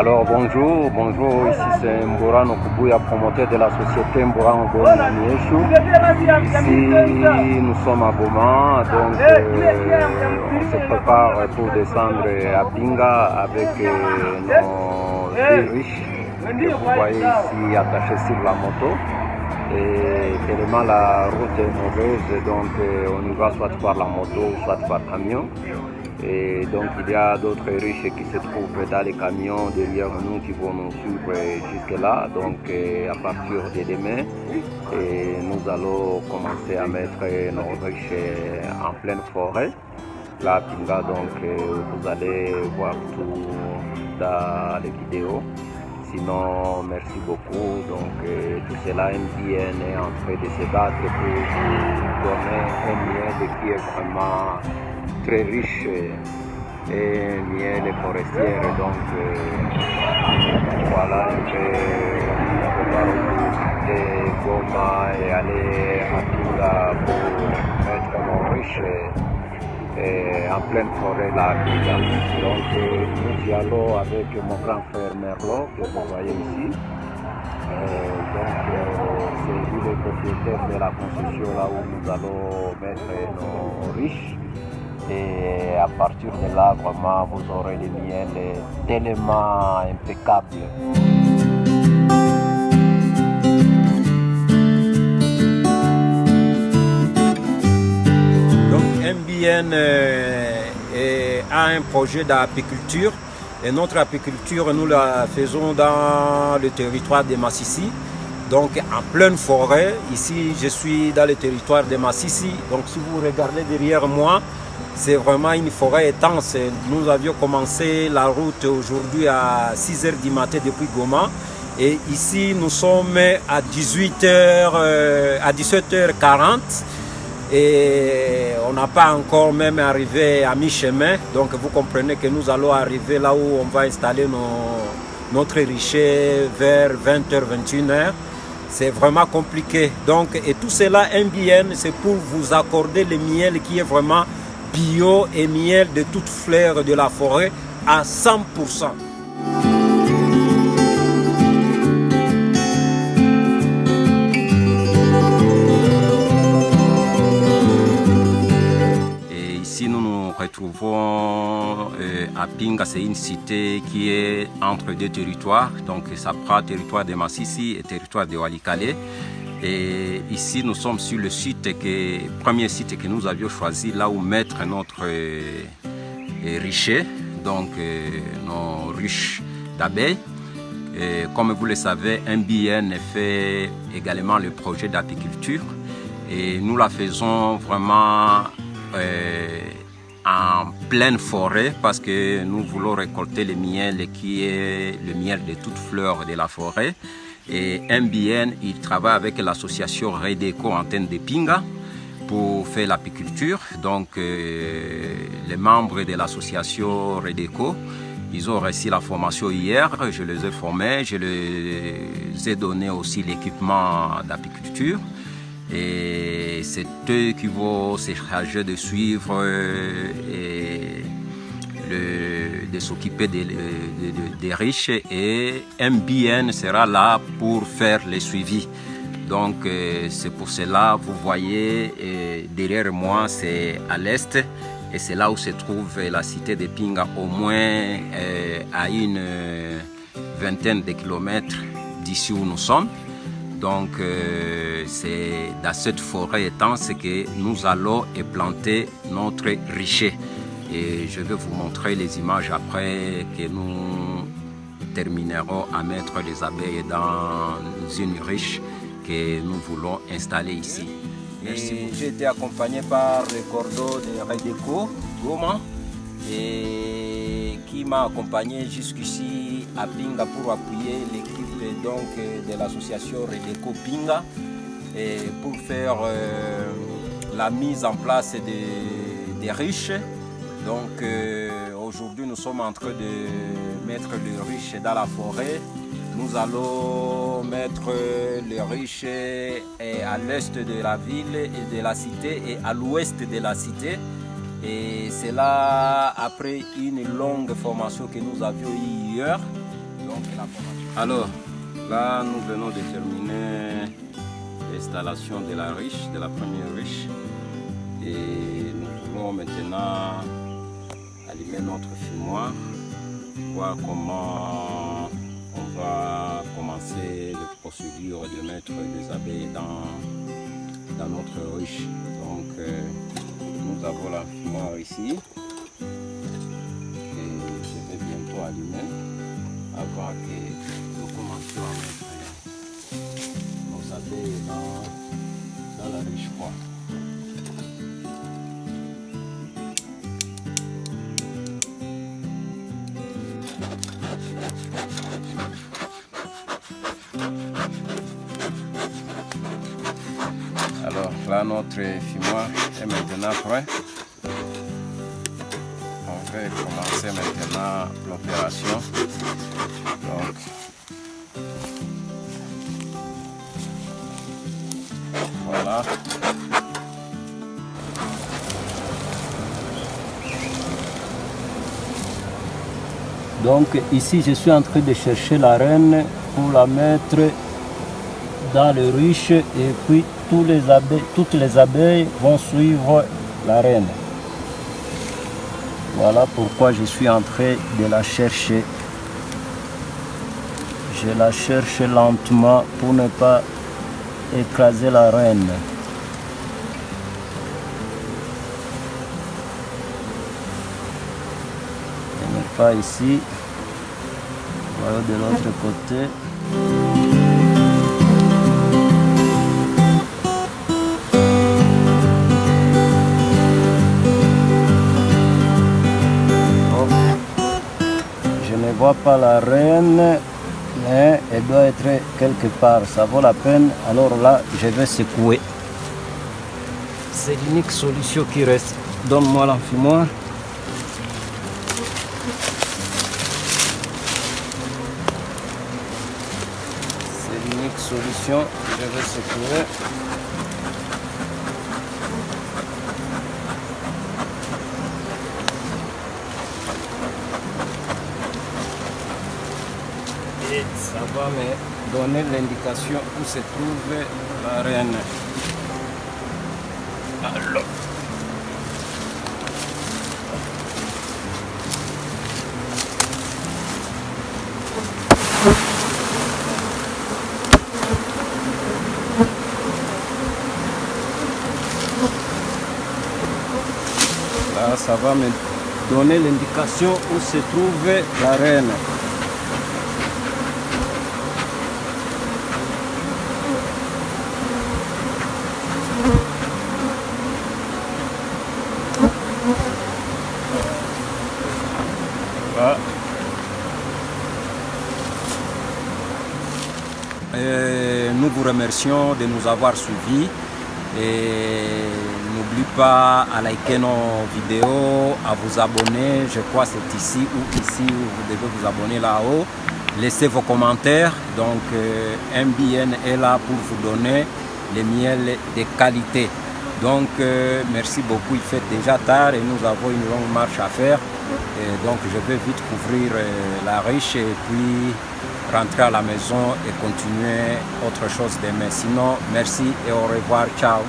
Alors bonjour, ici c'est Mbora Nokubuya, promoteur de la société Mbora Ngoni Namieshu. Ici nous sommes à Goma, donc on se prépare pour descendre à Pinga avec nos deux riches que vous voyez ici attachés sur la moto. Et tellement la route est mauvaise, donc on y va soit par la moto, soit par camion. Et donc il y a d'autres riches qui se trouvent dans les camions derrière nous qui vont nous suivre jusque là. Donc à partir de demain, nous allons commencer à mettre nos riches en pleine forêt. Là, Pinga, donc vous allez voir tout dans les vidéos. Sinon, merci beaucoup. Donc tout cela, MBN est en train de se battre pour vous donner un miel qui est vraiment très riche et miel forestier. Donc voilà un peu de Goma et aller à Pinga pour mettre nos riches en pleine forêt là. Donc nous y allons avec mon grand frère Merlo que vous voyez ici. C'est lui le propriétaire de la concession là où nous allons mettre nos riches. Et à partir de là, vraiment, vous aurez des miels tellement impeccables. Donc MBN a un projet d'apiculture. Et notre apiculture, nous la faisons dans le territoire de Massissi. Donc en pleine forêt. Ici, je suis dans le territoire de Massissi. Donc si vous regardez derrière moi, c'est vraiment une forêt étanche. Nous avions commencé la route aujourd'hui à 6 h du matin depuis Goma. Et ici, nous sommes à 17h40. Et on n'a pas encore même arrivé à mi-chemin. Donc vous comprenez que nous allons arriver là où on va installer notre richet vers 20h, 21h. C'est vraiment compliqué. Donc, et tout cela, MBN, c'est pour vous accorder le miel qui est vraiment bio et miel de toutes fleurs de la forêt à 100%. Et ici nous nous retrouvons à Pinga, c'est une cité qui est entre deux territoires, donc ça prend territoire de Massissi et territoire de Walikale. Et ici, nous sommes sur le premier site que nous avions choisi, là où mettre notre richet, donc nos ruches d'abeilles. Comme vous le savez, MBN fait également le projet d'apiculture. Et nous la faisons vraiment en pleine forêt parce que nous voulons récolter le miel qui est le miel de toutes fleurs de la forêt. Et MBN, il travaille avec l'association Redeco Antenne de Pinga pour faire l'apiculture. Donc, les membres de l'association Redeco, ils ont reçu la formation hier. Je les ai formés, je les ai donné aussi l'équipement d'apiculture. Et c'est eux qui vont se charger de suivre et de s'occuper des riches, et MBN sera là pour faire le suivi. Donc c'est pour cela, vous voyez derrière moi, c'est à l'est et c'est là où se trouve la cité de Pinga, au moins à une vingtaine de kilomètres d'ici où nous sommes. Donc c'est dans cette forêt étanche que nous allons planter notre richet. Et je vais vous montrer les images après que nous terminerons à mettre les abeilles dans une ruche que nous voulons installer ici. Merci. J'ai été accompagné par le cordeau de Redeco Goma et qui m'a accompagné jusqu'ici à Pinga pour appuyer l'équipe donc de l'association Redeco Pinga et pour faire la mise en place des ruches. Donc aujourd'hui nous sommes en train de mettre le riche dans la forêt. Nous allons mettre le riche à l'est de la ville et de la cité et à l'ouest de la cité. Et c'est là, après une longue formation que nous avions eue hier, Alors, là, nous venons de terminer l'installation de la ruche, de la première ruche. Et nous voulons maintenant allumer notre fumoir, voir comment on va commencer la procédure de mettre les abeilles dans notre ruche. Donc, nous avons la fumoir ici. Et je vais bientôt allumer avant que nous commencions à mettre nos abeilles dans la ruche froide. Alors là, notre fumoir est maintenant prêt. On va commencer maintenant l'opération. Donc, voilà. Donc ici je suis en train de chercher la reine pour la mettre dans les ruches et puis toutes les abeilles vont suivre la reine. Voilà pourquoi je suis en train de la chercher. Je la cherche lentement pour ne pas écraser la reine. Elle n'est pas ici. Voilà de l'autre côté. Je ne vois pas la reine, mais elle doit être quelque part. Ça vaut la peine. Alors là, je vais secouer. C'est l'unique solution qui reste. Donne-moi l'enfumoir. C'est l'unique solution. Je vais secouer. Et ça va me donner l'indication où se trouve la reine. Alors. Là, ça va me donner l'indication où se trouve la reine. Voilà. Et nous vous remercions de nous avoir suivis et n'oubliez pas à liker nos vidéos, à vous abonner. Je crois que c'est ici ou ici où vous devez vous abonner là-haut. Laissez vos commentaires. Donc MBN est là pour vous donner les miels de qualité. Donc merci beaucoup, il fait déjà tard et nous avons une longue marche à faire. Et donc je vais vite couvrir la ruche et puis rentrer à la maison et continuer autre chose demain. Sinon, merci et au revoir, ciao.